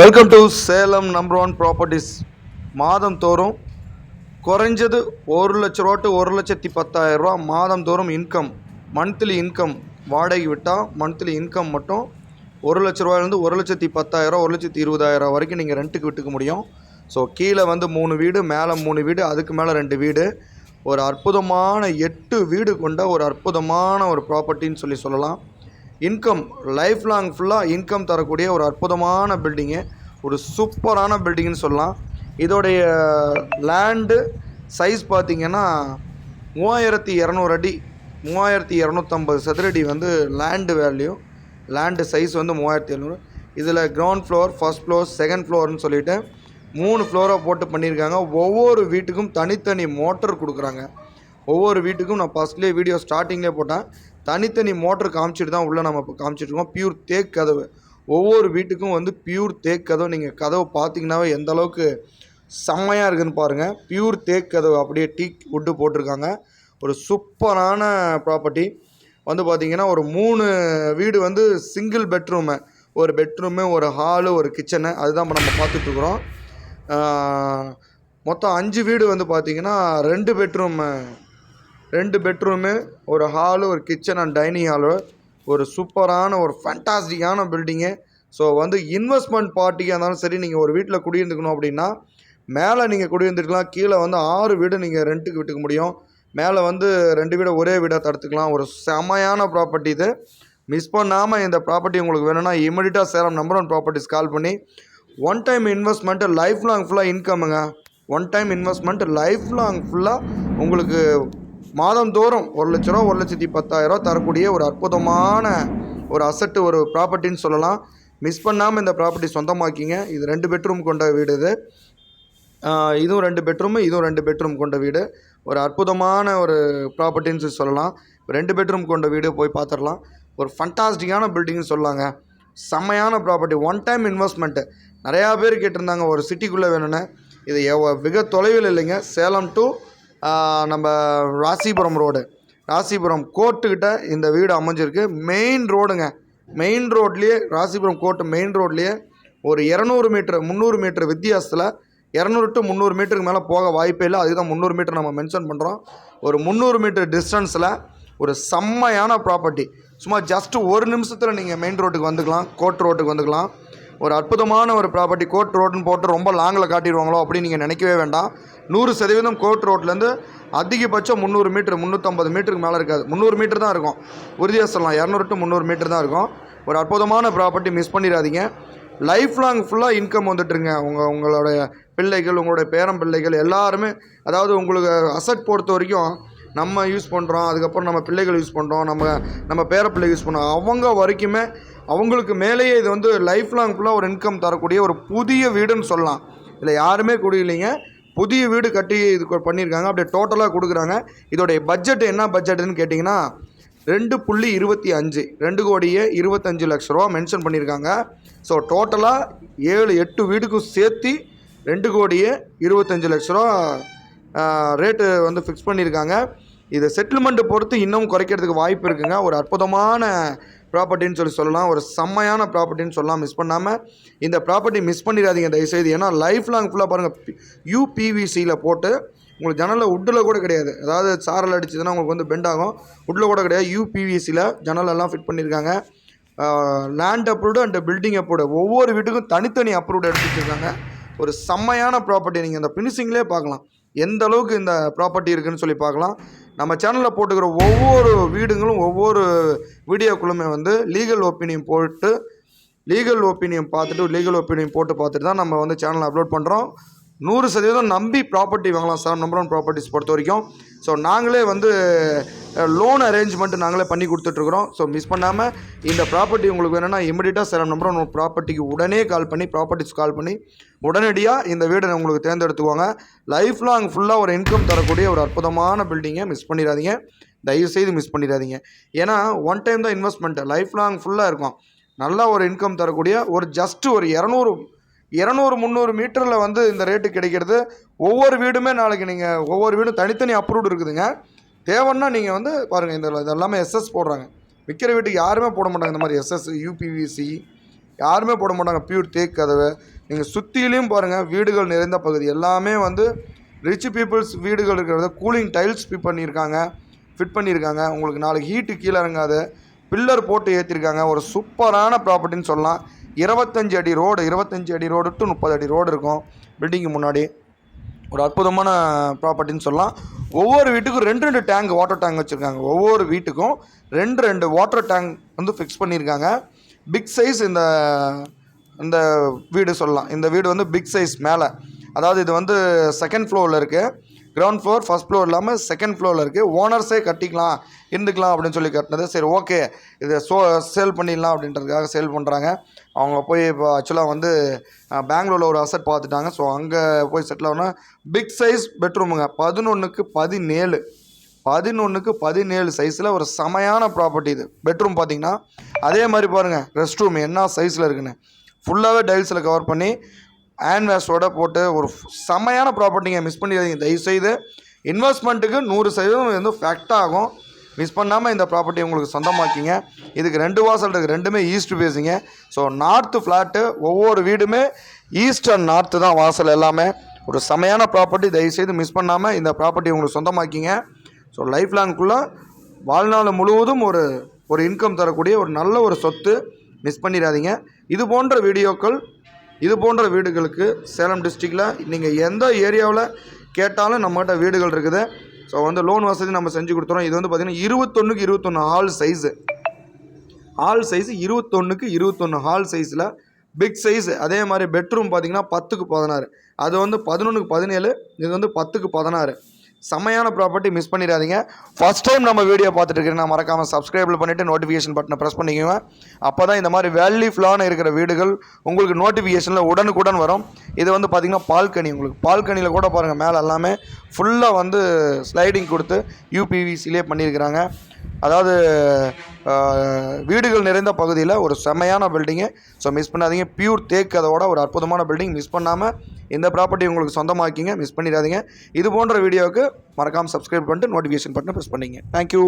Welcome to Salem number one properties. மாதம் தோறும் குறைஞ்சது 1,00,000 டு 1,10,000 மாதம் தோறும் இன்கம், மந்த்லி இன்கம். வாடகை விட்டால் மந்த்லி இன்கம் மட்டும் 1,00,000 1,10,000 1,20,000 வரைக்கும் நீங்கள் ரெண்ட்டுக்கு விட்டுக்க முடியும். ஸோ கீழே 3 வீடு, மேலே 3 வீடு, அதுக்கு மேலே 2 வீடு, ஒரு அற்புதமான 8 வீடு கொண்ட ஒரு அற்புதமான ஒரு ப்ராப்பர்ட்டின்னு சொல்லலாம். இன்கம் லைஃப் லாங் ஃபுல்லாக இன்கம் தரக்கூடிய ஒரு அற்புதமான பில்டிங்கு, ஒரு சூப்பரான பில்டிங்னு சொல்லலாம். இதோடைய லேண்டு சைஸ் பார்த்திங்கன்னா 3200 அடி, 3250 சதுரடி லேண்டு வேல்யூ. Land size 3700. இதில் ground floor, first floor, second ஃப்ளோர்னு சொல்லிவிட்டு 3 ஃப்ளோராக போட்டு பண்ணியிருக்காங்க. ஒவ்வொரு வீட்டுக்கும் தனித்தனி மோட்டர் கொடுக்குறாங்க. ஒவ்வொரு வீட்டுக்கும் நான் ஃபஸ்ட்லேயே வீடியோ ஸ்டார்டிங்லேயே போட்டேன், தனித்தனி மோட்டர் காமிச்சிட்டு தான் உள்ளே நம்ம இப்போ காமிச்சிட்ருக்கோம். பியூர் தேக் கதவு. ஒவ்வொரு வீட்டுக்கும் பியூர் தேக் கதவு. நீங்கள் கதவு பார்த்தீங்கன்னாவே எந்த அளவுக்கு செம்மையாக இருக்குதுன்னு பாருங்கள். பியூர் தேக் கதவு, அப்படியே டீக் வுட்டு போட்டிருக்காங்க. ஒரு சூப்பரான ப்ராப்பர்ட்டி. பார்த்திங்கன்னா ஒரு 3 வீடு சிங்கிள் பெட்ரூமு, ஒரு பெட்ரூமு, ஒரு ஹாலு, ஒரு கிச்சனு, அதுதான் இப்போ நம்ம பார்த்துட்ருக்குறோம். மொத்தம் 5 வீடு பார்த்திங்கன்னா 2 பெட்ரூமு, ஒரு ஹாலு, ஒரு கிச்சன் அண்ட் டைனிங் ஹாலு. ஒரு சூப்பரான ஒரு ஃபேண்டாஸ்டிக்கான பில்டிங்கு. ஸோ இன்வெஸ்ட்மெண்ட் பார்ட்டியாக இருந்தாலும் சரி, நீங்கள் ஒரு வீட்டில் குடியிருந்துக்கணும் அப்படின்னா மேலே நீங்கள் குடியிருந்துக்கலாம். கீழே 6 வீடு நீங்கள் ரெண்ட்டுக்கு விட்டுக்க முடியும். மேலே 2 வீடை ஒரே வீடாக தடுத்துக்கலாம். ஒரு செமையான ப்ராப்பர்ட்டி இது. மிஸ் பண்ணாமல் இந்த ப்ராப்பர்ட்டி உங்களுக்கு வேணும்னா இமிடியட்டாக Salem number one properties call பண்ணி, one time investment life long ஃபுல்லாக இன்கமுங்க. One time investment life long ஃபுல்லாக உங்களுக்கு மாதந்தோறும் 1,00,000 1,10,000 தரக்கூடிய ஒரு அற்புதமான ஒரு அசட்டு, ஒரு ப்ராப்பர்ட்டின்னு சொல்லலாம். மிஸ் பண்ணாமல் இந்த ப்ராப்பர்ட்டி சொந்தமாக்கிங்க. இது 2 பெட்ரூம் கொண்ட வீடு. இதுவும் 2 பெட்ரூமு, இதுவும் 2 பெட்ரூம் கொண்ட வீடு. ஒரு அற்புதமான ஒரு ப்ராப்பர்ட்டின்னு சொல்லலாம். 2 பெட்ரூம் கொண்ட வீடு போய் பார்த்துடலாம். ஒரு ஃபண்டாஸ்டிக்கான பில்டிங்னு சொல்லலாங்க. செம்மையான ப்ராப்பர்ட்டி, ஒன் டைம் இன்வெஸ்ட்மெண்ட்டு. நிறையா பேர் கேட்டிருந்தாங்க ஒரு சிட்டிக்குள்ளே வேணும்னு. இது மிக தொலைவில் இல்லைங்க. சேலம் டு நம்ம ராசிபுரம் ரோடு, ராசிபுரம் கோர்ட்டுக்கிட்ட இந்த வீடு அமைஞ்சிருக்கு. மெயின் ரோடுங்க. மெயின் ரோட்லேயே, ராசிபுரம் கோர்ட்டு மெயின் ரோட்லேயே ஒரு 200 மீட்டர் 300 மீட்டர் வித்தியாசத்தில், 200 டு 300 மீட்டருக்கு மேலே போக வாய்ப்பே இல்லை. அதுக்கு தான் 300 மீட்டர் நம்ம மென்ஷன் பண்ணுறோம். ஒரு 300 மீட்டர் டிஸ்டன்ஸில் ஒரு செம்மையான ப்ராப்பர்ட்டி. சும்மா ஜஸ்ட்டு 1 நிமிஷத்தில் நீங்கள் மெயின் ரோட்டுக்கு வந்துக்கலாம், கோர்ட் ரோட்டுக்கு வந்துக்கலாம். ஒரு அற்புதமான ஒரு ப்ராப்பர்ட்டி. கோர்ட் ரோடுன்னு போட்டு ரொம்ப லாங்கில் காட்டிடுவாங்களோ அப்படின்னு நீங்கள் நினைக்கவே வேண்டாம். 100% கோர்ட் ரோட்லேருந்து அதிகபட்சம் 300 மீட்டர் 350 மீட்டருக்கு மேலே இருக்காது. 300 மீட்டர் தான் இருக்கும், உறுதியாக சொல்லலாம். 200 டு 300 மீட்டர் தான் இருக்கும். ஒரு அற்புதமான ப்ராப்பர்ட்டி, மிஸ் பண்ணிடாதீங்க. லைஃப் லாங் ஃபுல்லாக இன்கம் வந்துட்டுருங்க. உங்களுடைய பிள்ளைகள், உங்களுடைய பேரம் பிள்ளைகள் எல்லாருமே, அதாவது உங்களுக்கு அசட் பொறுத்த வரைக்கும் நம்ம யூஸ் பண்ணுறோம், அதுக்கப்புறம் நம்ம பிள்ளைகள் யூஸ் பண்ணுறோம், நம்ம பேர பிள்ளை யூஸ் பண்ணுறோம், அவங்க வரைக்குமே அவங்களுக்கு மேலேயே இது லைஃப் லாங் ஃபுல்லாக ஒரு இன்கம் தரக்கூடிய ஒரு புதிய வீடுன்னு சொல்லலாம். இல்லை யாருமே குடியில்லைங்க, புதிய வீடு கட்டி இது பண்ணியிருக்காங்க. அப்படியே டோட்டலாக கொடுக்குறாங்க. இதோடைய பட்ஜெட் என்ன பட்ஜெட்டுன்னு கேட்டிங்கன்னா 2.25 2,25,00,000 மென்ஷன் பண்ணியிருக்காங்க. ஸோ டோட்டலாக 7-8 வீடுக்கும் சேர்த்து 2,25,00,000 ரேட்டு ஃபிக்ஸ் பண்ணியிருக்காங்க. இது செட்டில்மெண்ட்டு பொறுத்து இன்னும் குறைக்கிறதுக்கு வாய்ப்பு இருக்குங்க. ஒரு அற்புதமான ப்ராப்பர்ட்டின்னு சொல்லலாம். ஒரு செம்மையான ப்ராப்பர்ட்டின்னு சொல்லலாம். மிஸ் பண்ணாமல் இந்த ப்ராப்பர்ட்டி மிஸ் பண்ணிடாதீங்க தயவுசெய்து. ஏன்னா லைஃப் லாங் ஃபுல்லாக பாருங்கள், யூபிவிசியில் போட்டு, உங்களுக்கு ஜன்னலில் உட்டில் கூட கிடையாது. அதாவது சாரல் அடிச்சதுன்னா உங்களுக்கு பெண்ட் ஆகும். உட்டில் கூட கிடையாது, யூபிவிசியில் ஜன்னலெல்லாம் ஃபிட் பண்ணியிருக்காங்க. Land approved and building approved, ஒவ்வொரு வீட்டுக்கும் தனித்தனி அப்ரூவ்டு எடுத்து வச்சுருக்காங்க. ஒரு செம்மையான ப்ராப்பர்ட்டி. நீங்கள் இந்த ஃபினிஷிங்லேயே பார்க்கலாம் எந்த அளவுக்கு இந்த ப்ராப்பர்ட்டி இருக்குதுன்னு சொல்லி பார்க்கலாம். நம்ம சேனலில் போட்டுக்கிற ஒவ்வொரு வீடுங்களும், ஒவ்வொரு வீடியோக்குள்ளுமே லீகல் ஒப்பீனியன் போட்டு, லீகல் ஒப்பீனியன் போட்டு பார்த்துட்டு தான் நம்ம சேனலில் அப்லோட் பண்ணுறோம். 100% நம்பி ப்ராப்பர்ட்டி வாங்கலாம் சார் நம்பர் ஒன் ப்ராப்பர்ட்டிஸ் பொறுத்த வரைக்கும். ஸோ நாங்களே லோன் அரேஞ்ச்மெண்ட்டு நாங்களே பண்ணி கொடுத்துட்ருக்குறோம். ஸோ மிஸ் பண்ணாமல் இந்த ப்ராப்பர்ட்டி உங்களுக்கு வேணும்னா இமிடியட்டாக சேலம் நம்பர் ஒன் ப்ராப்பர்ட்டிக்கு உடனே கால் பண்ணி, ப்ராப்பர்ட்டிஸ் கால் பண்ணி உடனடியாக இந்த வீடை உங்களுக்கு தேர்ந்தெடுத்துக்குவாங்க. லைஃப் லாங் ஃபுல்லாக ஒரு இன்கம் தரக்கூடிய ஒரு அற்புதமான பில்டிங்கை மிஸ் பண்ணிடாதீங்க, தயவுசெய்து மிஸ் பண்ணிடாதீங்க. ஏன்னா ஒன் டைம் தான் இன்வெஸ்ட்மெண்ட்டு, லைஃப் லாங் ஃபுல்லாக இருக்கும். நல்லா ஒரு இன்கம் தரக்கூடிய ஒரு ஜஸ்ட்டு ஒரு 200-300 மீட்டரில் இந்த ரேட்டு கிடைக்கிறது. ஒவ்வொரு வீடுமே நாளைக்கு நீங்கள் ஒவ்வொரு வீடும் தனித்தனி அப்ரூவ்டு இருக்குதுங்க. தேவைன்னா நீங்கள் பாருங்கள், இதெல்லாமே எஸ்எஸ் போடுறாங்க. விற்கிற வீட்டுக்கு யாருமே போட மாட்டாங்க இந்த மாதிரி எஸ்எஸ், யூபிவிசி யாருமே போட மாட்டாங்க பியூர் தேக்கு கதவு. நீங்கள் சுற்றிலையும் பாருங்கள் வீடுகள் நிறைந்த பகுதி எல்லாமே வந்து ரிச் பீப்புள்ஸ் வீடுகள் இருக்கிறத கூலிங் டைல்ஸ் ஃபிட் பண்ணியிருக்காங்க. உங்களுக்கு நாளைக்கு ஹீட்டு கீழே இறங்காது. பில்லர் போட்டு ஏற்றிருக்காங்க. ஒரு சூப்பரான ப்ராப்பர்ட்டின்னு சொல்லலாம். 25 அடி ரோடு டு 30 அடி ரோடு இருக்கும் பில்டிங்கு முன்னாடி. ஒரு அற்புதமான ப்ராப்பர்ட்டின்னு சொல்லலாம். ஒவ்வொரு வீட்டுக்கும் 2 டேங்க் வாட்டர் டேங்க் வச்சுருக்காங்க. ஒவ்வொரு வீட்டுக்கும் 2 வாட்டர் டேங்க் வந்து ஃபிக்ஸ் பண்ணியிருக்காங்க. பிக் சைஸ் இந்த வீடு சொல்லலாம். இந்த வீடு வந்து பிக் சைஸ் மேலே, அதாவது இது வந்து செகண்ட் ஃப்ளோரில் இருக்குது. கிரவுண்ட் ஃப்ளோர் ஃபஸ்ட் ஃப்ளோர் இல்லாமல் செகண்ட் ஃப்ளோரில் இருக்குது. ஓனர்ஸே கட்டிக்கலாம் இருந்துக்கலாம் அப்படின்னு சொல்லி கட்டினது. சரி ஓகே இதை சேல் பண்ணிடலாம் அப்படின்றதுக்காக சேல் பண்ணுறாங்க. அவங்க போய் இப்போ ஆக்சுவலாக வந்து பெங்களூரில் ஒரு அசட் பார்த்துட்டாங்க. ஸோ அங்கே போய் செட்டில் ஆகணும். Big size பெட்ரூமுங்க. 11க்கு 17 சைஸில் ஒரு செமையான ப்ராப்பர்ட்டி இது. பெட்ரூம் பார்த்தீங்கன்னா அதே மாதிரி பாருங்கள் ரெஸ்ட் ரூம் என்ன சைஸில் இருக்குன்னு ஃபுல்லாகவே டைல்ஸில் கவர் பண்ணி ஹேண்ட்வேஷோட போட்டு ஒரு செமையான ப்ராப்பர்ட்டிங்க. மிஸ் பண்ணிடாதீங்க தயவுசெய்து. இன்வெஸ்ட்மெண்ட்டுக்கு 100% வந்து ஃபேக்ட் ஆகும். மிஸ் பண்ணாமல் இந்த ப்ராப்பர்ட்டி உங்களுக்கு சொந்தமாக்கிங்க. இதுக்கு 2 வாசல் இருக்குது. 2மே ஈஸ்ட் ஃபேஸிங்க. So north flat. ஒவ்வொரு வீடுமே ஈஸ்ட் அண்ட் நார்த்து தான் வாசல் எல்லாமே. ஒரு செமையான ப்ராப்பர்ட்டி. தயவுசெய்து மிஸ் பண்ணாமல் இந்த ப்ராப்பர்ட்டி உங்களுக்கு சொந்தமாக்கிங்க. ஸோ லைஃப் லாங்குள்ளே வாழ்நாள் முழுவதும் ஒரு இன்கம் தரக்கூடிய ஒரு நல்ல ஒரு சொத்து. மிஸ் பண்ணிடாதீங்க. இது போன்ற வீடுகளுக்கு சேலம் டிஸ்ட்ரிக்டில் நீங்கள் எந்த ஏரியாவில் கேட்டாலும் நம்மகிட்ட வீடுகள் இருக்குது. ஸோ வந்து லோன் வசதி நம்ம செஞ்சு கொடுத்துறோம். இது வந்து பார்த்திங்கன்னா 21க்கு 21 ஹால் சைஸு. 21 ஹால் சைஸில் பிக் சைஸ். அதே மாதிரி பெட்ரூம் பார்த்திங்கன்னா 10க்கு 16. அது வந்து 11க்கு 17. இது வந்து 10க்கு 16. செம்மையான ப்ராப்பர்ட்டி. மிஸ் பண்ணிடாதீங்க. ஃபஸ்ட் டைம் நம்ம வீடியோ பார்த்துட்டு இருக்கீங்கன்னா மறக்காமல் சப்ஸ்கிரைப் பண்ணிவிட்டு நோட்டிஃபிகேஷன் பட்டனை ப்ரெஸ் பண்ணிக்கோங்க. அப்போ தான் இந்த மாதிரி வேல்யூஃபுல்லான இருக்கிற வீடுகள் உங்களுக்கு நோட்டிஃபிகேஷனில் உடனுக்குடன் வரும். இது வந்து பார்த்திங்கன்னா பால்கனி. உங்களுக்கு பால்கனியில் கூட பாருங்கள் மேலே எல்லாமே ஃபுல்லாக வந்து ஸ்லைடிங் கொடுத்து யூபிவிசிலே பண்ணியிருக்கிறாங்க. அதாவது வீடுகள் நிறைந்த பகுதியில் ஒரு செமையான பில்டிங்கு. ஸோ மிஸ் பண்ணாதீங்க. பியூர் தேக்கு அதோட ஒரு அற்புதமான பில்டிங். மிஸ் பண்ணாமல் இந்த ப்ராப்பர்ட்டி உங்களுக்கு சொந்தமாக்கிங்க. மிஸ் பண்ணிடாதீங்க. இது போன்ற வீடியோவுக்கு மறக்காமல் சப்ஸ்கிரைப் பண்ணிட்டு நோட்டிஃபிகேஷன் பட்டனை ப்ரெஸ் பண்ணிங்க. தேங்க்யூ.